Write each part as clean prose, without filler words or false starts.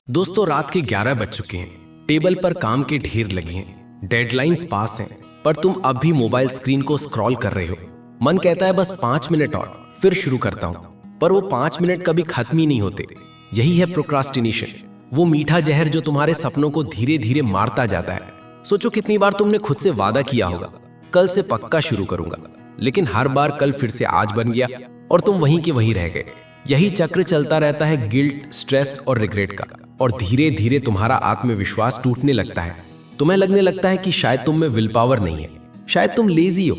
दोस्तों रात के 11 बज चुके हैं। टेबल पर काम के ढेर लगे हैं, डेडलाइंस पास हैं, पर तुम अब भी मोबाइल स्क्रीन को स्क्रॉल कर रहे हो। मन कहता है बस 5 मिनट और फिर शुरू करता हूं, पर वो 5 मिनट कभी खत्म ही नहीं होते। यही है प्रोक्रास्टिनेशन, वो मीठा जहर जो तुम्हारे सपनों को धीरे धीरे मारता जाता है। सोचो कितनी बार तुमने खुद से वादा किया होगा, कल से पक्का शुरू करूंगा, लेकिन हर बार कल फिर से आज बन गया और तुम वहीं के वहीं रह गए। यही चक्र चलता रहता है गिल्ट, स्ट्रेस और रिग्रेट का, और धीरे धीरे तुम्हारा आत्मविश्वास टूटने लगता है। तुम्हें लगने लगता है कि शायद तुम में विल पावर नहीं है, शायद तुम लेजी हो।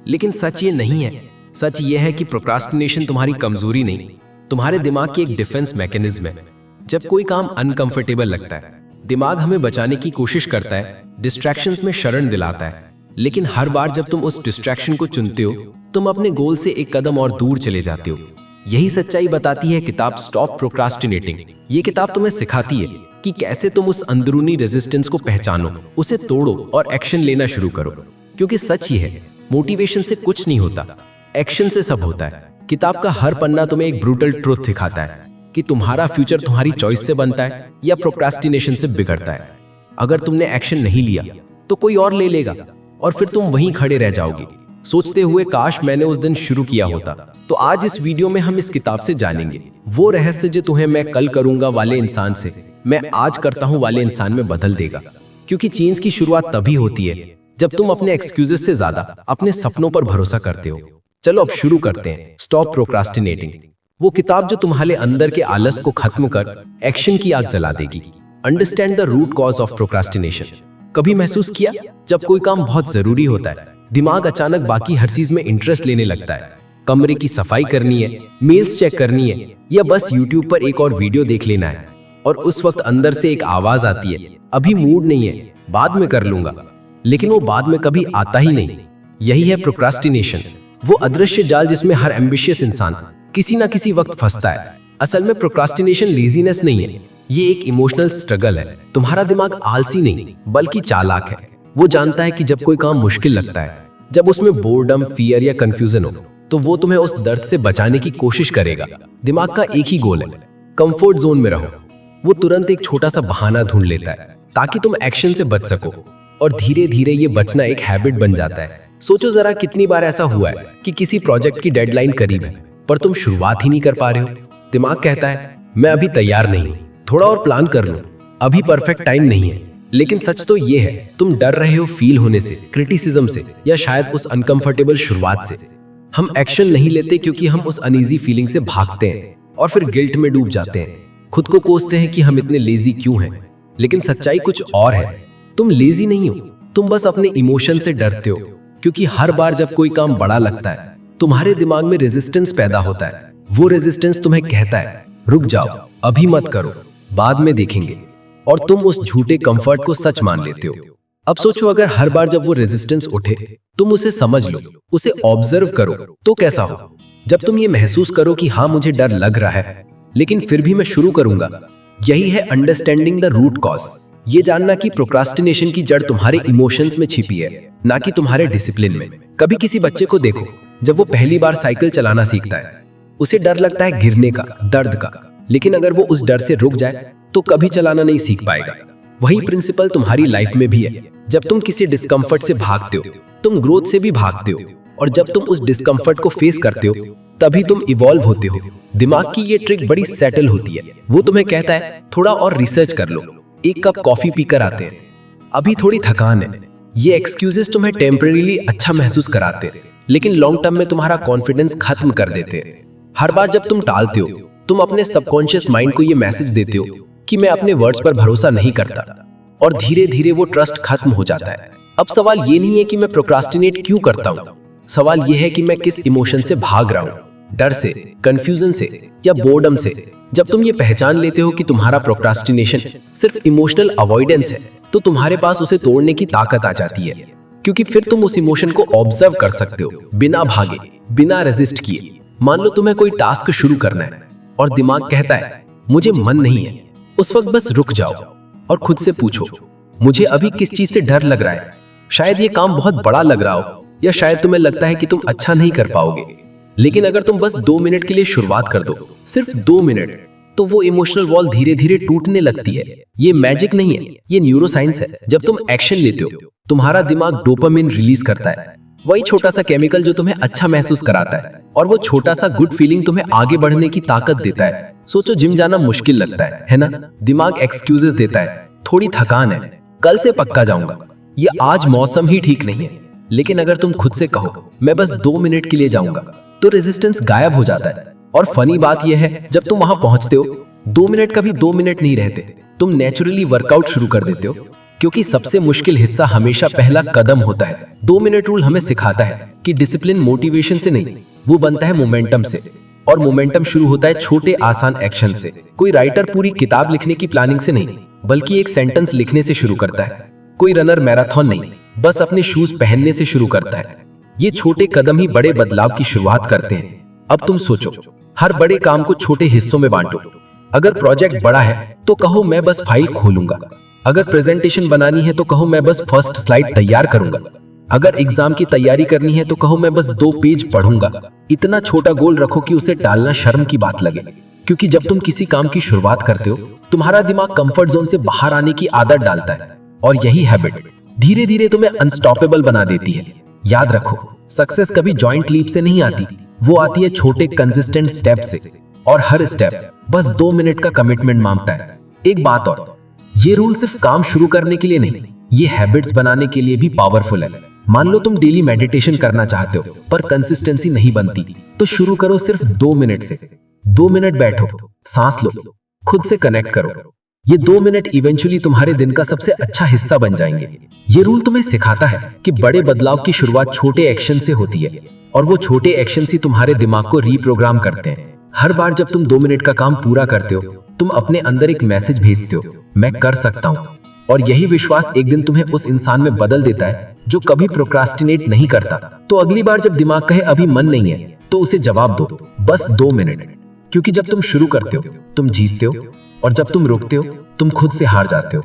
लेकिन सच ये नहीं है। सच ये है कि प्रोक्रास्टिनेशन तुम्हारी कमजोरी नहीं, तुम्हारे दिमाग की एक डिफेंस मैकेनिज्म है। जब कोई काम अनकंफर्टेबल लगता है, दिमाग हमें बचाने की कोशिश करता है, डिस्ट्रैक्शंस में शरण दिलाता है। लेकिन हर बार जब तुम उस डिस्ट्रैक्शन को चुनते हो, तुम अपने गोल से एक कदम और दूर चले जाते हो। यही सच्चाई बताती है किताब स्टॉप प्रोक्रास्टिनेटिंग। ये किताब तुम्हें सिखाती है कि कैसे तुम उस अंदरूनी रेजिस्टेंस को पहचानो, उसे तोड़ो और एक्शन लेना शुरू करो। क्योंकि सच ये है, मोटिवेशन से कुछ नहीं होता, एक्शन से सब होता है। किताब का हर पन्ना तुम्हें एक ब्रूटल ट्रुथ दिखाता है कि तुम्हारा फ्यूचर तुम्हारी चॉइस से बनता है या प्रोक्रास्टिनेशन से बिगड़ता है। अगर तुमने एक्शन नहीं लिया तो कोई और ले लेगा और फिर तुम वहीं खड़े रह जाओगे, सोचते हुए काश मैंने उस दिन शुरू किया होता। तो आज इस वीडियो में हम इस किताब से जानेंगे वो रहस्य जो तुम्हें मैं कल करूंगा वाले इंसान से मैं आज करता हूं वाले इंसान में बदल देगा। क्योंकि चेंज की शुरुआत तभी होती है जब तुम अपने एक्सक्यूजेस से ज्यादा अपने सपनों पर भरोसा करते हो। चलो अब शुरू करते हैं स्टॉप प्रोक्रास्टिनेटिंग, वो किताब जो तुम्हारे अंदर के आलस को खत्म कर एक्शन की आग जला देगी। Understand the root cause of procrastination. कभी महसूस किया जब कोई काम बहुत जरूरी होता है, दिमाग अचानक बाकी हर चीज में इंटरेस्ट लेने लगता है। कमरे की सफाई करनी है, मेल्स चेक करनी है, या बस YouTube पर एक और वीडियो देख लेना है, और उस वक्त अंदर से एक आवाज आती है, अभी मूड नहीं है, बाद में कर लूंगा। लेकिन वो बाद में कभी आता ही नहीं। यही है प्रोक्रास्टिनेशन, वो अदृश्य जाल जिसमें हर एम्बिशियस इंसान किसी ना किसी वक्त फंसता है। असल में प्रोक्रास्टिनेशन लेजीनेस नहीं है, ये एक इमोशनल स्ट्रगल है। तुम्हारा दिमाग आलसी नहीं बल्कि चालाक है। वो जानता है कि जब कोई काम मुश्किल लगता है, जब उसमें बोर्डम, फियर या कंफ्यूजन हो, तो वो तुम्हें उस दर्द से बचाने की कोशिश करेगा। दिमाग का एक ही गोल है, कंफर्ट जोन में रहो। वो तुरंत एक छोटा सा बहाना ढूंढ लेता है ताकि तुम एक्शन से बच सको, और धीरे धीरे ये बचना एक हैबिट बन जाता है। सोचो जरा कितनी बार ऐसा हुआ है कि किसी प्रोजेक्ट की डेडलाइन करीब है पर तुम शुरुआत ही नहीं कर पा रहे हो। दिमाग कहता है मैं अभी तैयार नहीं, थोड़ा और प्लान कर लो, अभी परफेक्ट टाइम नहीं है। लेकिन सच तो ये है, तुम डर रहे हो फील होने से, क्रिटिसिज्म से, या शायद उस अनकंफर्टेबल शुरुआत से। हम एक्शन नहीं लेते क्योंकि हम उस अनईजी फीलिंग से भागते हैं और फिर गिल्ट में डूब जाते हैं। खुद को कोसते हैं कि हम इतने लेजी क्यों हैं। लेकिन सच्चाई कुछ और है, तुम लेजी नहीं हो, तुम बस अपने इमोशन से डरते हो। क्योंकि हर बार जब कोई काम बड़ा लगता है, तुम्हारे दिमाग में रेजिस्टेंस पैदा होता है। वो रेजिस्टेंस तुम्हें कहता है रुक जाओ, अभी मत करो, बाद में देखेंगे, और तुम उस झूठे कंफर्ट को सच मान लेते हो। अब सोचो अगर हर बार जब वो रेजिस्टेंस उठे तुम उसे समझ लो, उसे ऑब्जर्व करो, तो कैसा हो। जब तुम ये महसूस करो कि हाँ मुझे डर लग रहा है लेकिन फिर भी मैं शुरू करूंगा। यही है अंडरस्टैंडिंग द रूट कॉज। ये जानना कि प्रोक्रास्टिनेशन की जड़ तुम्हारे इमोशंस में छिपी है, ना कि तुम्हारे डिसिप्लिन में। कभी किसी बच्चे को देखो, जब वो पहली बार साइकिल चलाना सीखता है, उसे डर लगता है गिरने का, दर्द का। लेकिन अगर वो उस डर से रुक जाए तो कभी चलाना नहीं सीख पाएगा। वही प्रिंसिपल तुम्हारी लाइफ में भी है। जब तुम किसी डिस्कम्फर्ट से भागते हो, तुम ग्रोथ से भी भागते हो, और जब तुम उस डिस्कम्फर्ट को फेस करते हो तभी तुम इवॉल्व होते हो। दिमाग की ये ट्रिक बड़ी सेटल होती है। वो तुम्हें कहता है थोड़ा और रिसर्च कर लो, एक कप कॉफी पीकर आते हैं, अभी थोड़ी थकान है। ये एक्सक्यूजेस तुम्हें टेम्परेरीली अच्छा महसूस कराते हैं, लेकिन लॉन्ग टर्म में तुम्हारा कॉन्फिडेंस खत्म कर देते हैं। हर बार जब तुम टालते हो, तुम अपने सबकॉन्शियस माइंड को ये मैसेज देते हो कि मैं अपने वर्ड्स पर भरोसा नहीं करता, और धीरे धीरे वो ट्रस्ट खत्म हो जाता है। अब सवाल ये नहीं है कि मैं प्रोक्रास्टिनेट क्यों करता हूँ, सवाल ये है कि मैं किस इमोशन से भाग रहा हूँ, डर से, कंफ्यूजन से, या बोर्डम से। जब तुम ये पहचान लेते हो कि तुम्हारा प्रोक्रास्टिनेशन सिर्फ इमोशनल अवॉइडेंस है, तो तुम्हारे पास उसे तोड़ने की ताकत आ जाती है। क्योंकि फिर तुम उस इमोशन को ऑब्जर्व कर सकते हो, बिना भागे, बिना रेजिस्ट किए। मान लो तुम्हें कोई टास्क शुरू करना है और दिमाग कहता है मुझे मन नहीं है, उस वक्त बस रुक जाओ और खुद से पूछो मुझे अभी किस चीज से डर लग रहा है। शायद ये काम बहुत बड़ा लग रहा हो, या शायद तुम्हें लगता है कि तुम अच्छा नहीं कर पाओगे। लेकिन अगर तुम बस 2 मिनट के लिए शुरुआत कर दो, सिर्फ 2 मिनट, तो वो इमोशनल वॉल धीरे धीरे टूटने लगती है। ये मैजिक नहीं है, ये न्यूरोसाइंस है। जब तुम एक्शन लेते हो, तुम्हारा दिमाग डोपामिन रिलीज करता है, वही छोटा सा केमिकल जो तुम्हें अच्छा महसूस कराता है, और वो छोटा सा गुड फीलिंग तुम्हें आगे बढ़ने की ताकत देता है। सोचो, जिम जाना मुश्किल लगता है ना? दिमाग एक्सक्यूजेस देता है, थोड़ी थकान है, कल से पक्का जाऊंगा, ये आज मौसम ही ठीक नहीं है। लेकिन अगर तुम खुद से कहो मैं बस 2 मिनट के लिए जाऊंगा, तो रेजिस्टेंस गायब हो जाता है। और फनी बात यह है, जब तुम वहां पहुंचते हो, 2 मिनट कभी 2 मिनट नहीं रहते, तुम नेचुरली वर्कआउट शुरू कर देते हो। क्योंकि सबसे मुश्किल हिस्सा हमेशा पहला कदम होता है। 2 मिनट रूल हमें सिखाता है कि डिसिप्लिन मोटिवेशन से नहीं, वो बनता है मोमेंटम से। और मोमेंटम शुरू होता है छोटे आसान एक्शन से। कोई राइटर पूरी किताब लिखने की प्लानिंग से नहीं, बल्कि एक सेंटेंस लिखने से शुरू करता है। कोई रनर मैराथन नहीं, बस अपने शूज पहनने से शुरू करता है। ये छोटे कदम ही बड़े बदलाव की शुरुआत करते हैं। अब तुम सोचो, हर बड़े काम को छोटे हिस्सों में बांटो। अगर प्रोजेक्ट बड़ा है तो कहो मैं बस फाइल खोलूंगा। अगर प्रेजेंटेशन बनानी है तो कहो मैं बस फर्स्ट स्लाइड तैयार करूंगा। अगर एग्जाम की तैयारी करनी है तो कहो मैं बस 2 पेज पढ़ूंगा। इतना छोटा गोल रखो कि उसे टालना शर्म की बात लगे। क्योंकि जब तुम किसी काम की शुरुआत करते हो, तुम्हारा दिमाग कंफर्ट जोन से बाहर आने की आदत डालता है, और यही हैबिट धीरे धीरे तुम्हें अनस्टॉपेबल बना देती है। याद रखो, सक्सेस कभी जॉइंट लीप से नहीं आती, वो आती है छोटे कंसिस्टेंट स्टेप से। और हर स्टेप बस 2 मिनट का कमिटमेंट मांगता है। एक बात और, ये रूल सिर्फ काम शुरू करने के लिए नहीं, ये हैबिट्स बनाने के लिए भी पावरफुल है। मान लो तुम डेली मेडिटेशन करना चाहते हो, पर कंसिस्टेंसी नहीं बनती, तो शुरू करो सिर्फ 2 मिनट से। 2 मिनट बैठो, सांस लो, खुद से कनेक्ट करो। ये 2 मिनट इवेंचुअली तुम्हारे दिन का सबसे अच्छा हिस्सा बन जाएंगे। ये रूल तुम्हें सिखाता है कि बड़े बदलाव की शुरुआत छोटे एक्शन से होती है, और वो छोटे एक्शन ही तुम्हारे दिमाग को रीप्रोग्राम करते हैं। हर बार जब तुम 2 मिनट का काम पूरा करते हो, तुम अपने अंदर एक मैसेज भेजते हो, मैं कर सकता हूं। और यही विश्वास एक दिन तुम्हें उस इंसान में बदल देता है जो कभी प्रोक्रास्टिनेट नहीं करता। तो अगली बार जब दिमाग कहे अभी मन नहीं है, तो उसे जवाब दो, बस 2 मिनट। क्योंकि जब तुम शुरू करते हो, तुम जीतते हो, और जब तुम रुकते हो, तुम खुद से हार जाते हो।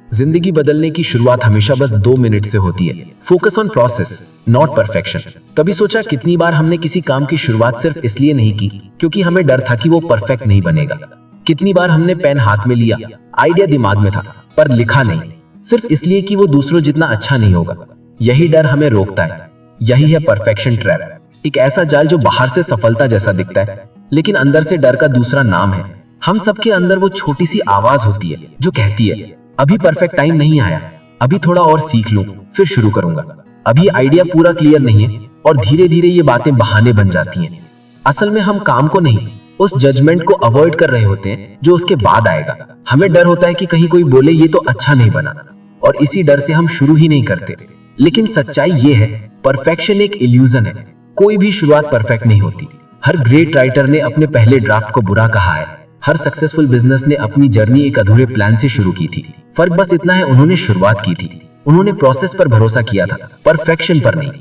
जिंदगी बदलने की शुरुआत हमेशा बस 2 मिनट से होती है। Focus on process, not perfection. कभी सोचा कितनी बार हमने किसी काम की शुरुआत सिर्फ इसलिए नहीं की क्योंकि हमें डर था कि वो परफेक्ट नहीं बनेगा? कितनी बार हमने पेन हाथ में लिया, आइडिया दिमाग में था, पर लिखा नहीं, सिर्फ इसलिए कि वो दूसरों जितना अच्छा नहीं होगा। यही डर हमें रोकता है। यही है परफेक्शन ट्रैप, एक ऐसा जाल जो बाहर से सफलता जैसा दिखता है, लेकिन अंदर से डर का दूसरा नाम है। हम सबके अंदर वो छोटी सी आवाज होती है जो कहती है अभी परफेक्ट टाइम नहीं आया, अभी थोड़ा और सीख लूं, फिर शुरू करूंगा, अभी आइडिया पूरा क्लियर नहीं है। और धीरे धीरे ये बातें बहाने बन जाती हैं। असल में हम काम को नहीं, उस जजमेंट को अवॉइड कर रहे होते हैं जो उसके बाद आएगा। हमें डर होता है कि कहीं कोई बोले ये तो अच्छा नहीं बना, और इसी डर से हम शुरू ही नहीं करते। लेकिन सच्चाई ये है, परफेक्शन एक इल्यूजन है। कोई भी शुरुआत परफेक्ट नहीं होती। हर ग्रेट राइटर ने अपने पहले ड्राफ्ट को बुरा कहा है। हर सक्सेसफुल बिजनेस ने अपनी जर्नी एक अधूरे प्लान से शुरू की थी। फर्क बस इतना है, उन्होंने शुरुआत की थी, उन्होंने प्रोसेस पर भरोसा किया था, परफेक्शन पर नहीं।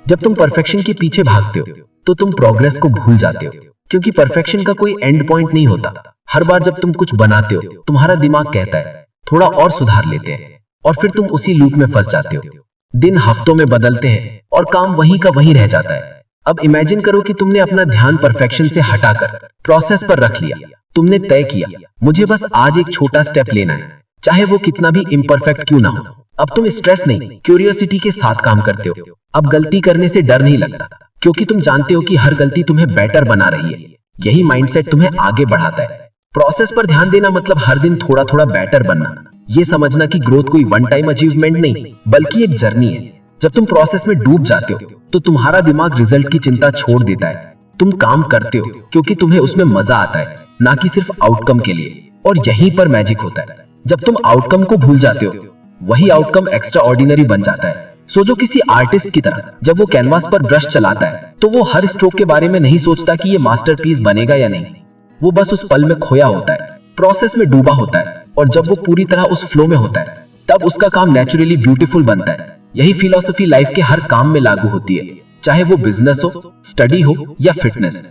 जब तुम परफेक्शन के पीछे भागते हो, तो तुम प्रोग्रेस को भूल जाते हो, क्योंकि परफेक्शन का कोई एंड पॉइंट नहीं होता। हर बार जब तुम कुछ बनाते हो, तुम्हारा दिमाग कहता है थोड़ा और सुधार लेते हैं, और फिर तुम उसी लूप में फंस जाते हो। दिन हफ्तों में बदलते हैं और काम वहीं का वहीं रह जाता है। अब इमेजिन करो कि तुमने अपना ध्यान परफेक्शन से हटाकर प्रोसेस पर रख लिया। तुमने तय किया मुझे बस आज एक छोटा स्टेप लेना है, चाहे वो कितना भी इम्परफेक्ट क्यों ना हो। अब तुम स्ट्रेस नहीं, क्यूरियोसिटी के साथ काम करते हो। अब गलती करने से डर नहीं लगता, क्योंकि तुम जानते हो कि हर गलती तुम्हें बेटर बना रही है। यही माइंडसेट तुम्हें आगे बढ़ाता है। प्रोसेस पर ध्यान देना मतलब हर दिन थोड़ा थोड़ा बेटर बनना। ये समझना कि ग्रोथ कोई वन टाइम अचीवमेंट नहीं, बल्कि एक जर्नी है। जब तुम प्रोसेस में डूब जाते हो, तो तुम्हारा दिमाग रिजल्ट की चिंता छोड़ देता है। तुम काम करते हो क्योंकि तुम्हें उसमें मजा आता है, ना कि सिर्फ आउटकम के लिए। और यहीं पर मैजिक होता है। जब तुम आउटकम को भूल जाते हो, वही आउटकम एक्स्ट्रा ऑर्डिनरी बन जाता है। सोचो किसी आर्टिस्ट की तरह, जब वो कैनवास पर ब्रश चलाता है, तो वो हर स्ट्रोक के बारे में नहीं सोचता कि ये मास्टरपीस बनेगा या नहीं। वो बस उस पल में खोया होता है, प्रोसेस में डूबा होता है। और जब वो पूरी तरह उस फ्लो में होता है, तब उसका काम नेचुरली ब्यूटीफुल बनता है। यही फिलॉसफी लाइफ के हर काम में लागू होती है, चाहे वो बिजनेस हो, स्टडी हो या फिटनेस।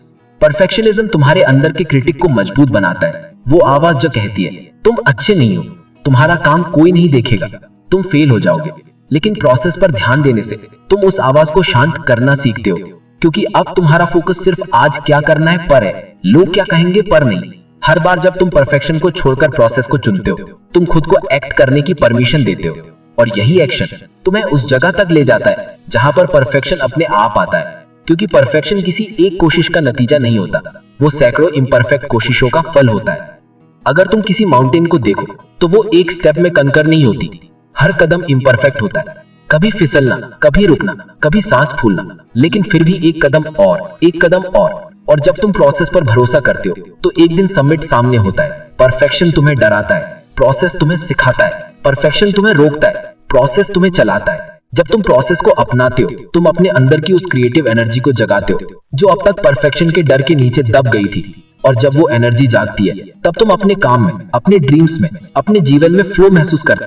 परफेक्शनिज्म तुम्हारे अंदर के क्रिटिक को मजबूत बनाता है। वो आवाज जो कहती है तुम अच्छे नहीं हो, तुम्हारा काम कोई नहीं देखेगा, तुम फेल हो जाओगे। लेकिन प्रोसेस पर ध्यान देने से तुम उस आवाज को शांत करना सीखते हो, क्योंकि अब तुम्हारा फोकस सिर्फ आज क्या करना है पर है, लोग क्या कहेंगे पर नहीं। हर बार जब तुम परफेक्शन को छोड़कर प्रोसेस को चुनते हो, तुम खुद को एक्ट करने की परमिशन देते हो, और यही एक्शन तुम्हें उस जगह तक ले जाता है जहां पर परफेक्शन अपने आप आता है। क्योंकि परफेक्शन किसी एक कोशिश का नतीजा नहीं होता, वो सैकड़ों इम्परफेक्ट कोशिशों का फल होता है। अगर तुम किसी माउंटेन को देखो तो वो एक स्टेप में कंकर नहीं होती, हर कदम इम्परफेक्ट होता है। कभी फिसलना, कभी रुकना, कभी सांस फूलना, लेकिन फिर भी एक कदम और, एक कदम और जब तुम प्रोसेस पर भरोसा करते हो तो एक दिन समिट सामने होता है। परफेक्शन तुम्हें डराता है, प्रोसेस तुम्हें सिखाता है। परफेक्शन तुम्हें रोकता है, प्रोसेस तुम्हें चलाता है। जब तुम प्रोसेस को अपनाते हो, तुम अपने अंदर की उस क्रिएटिव एनर्जी को जगाते हो जो अब तक परफेक्शन के डर के नीचे दब गई थी। और जब वो एनर्जी जागती है, तब तुम अपने काम में, अपने ड्रीम्स में, अपने जीवन में फ्लो महसूस करते हो।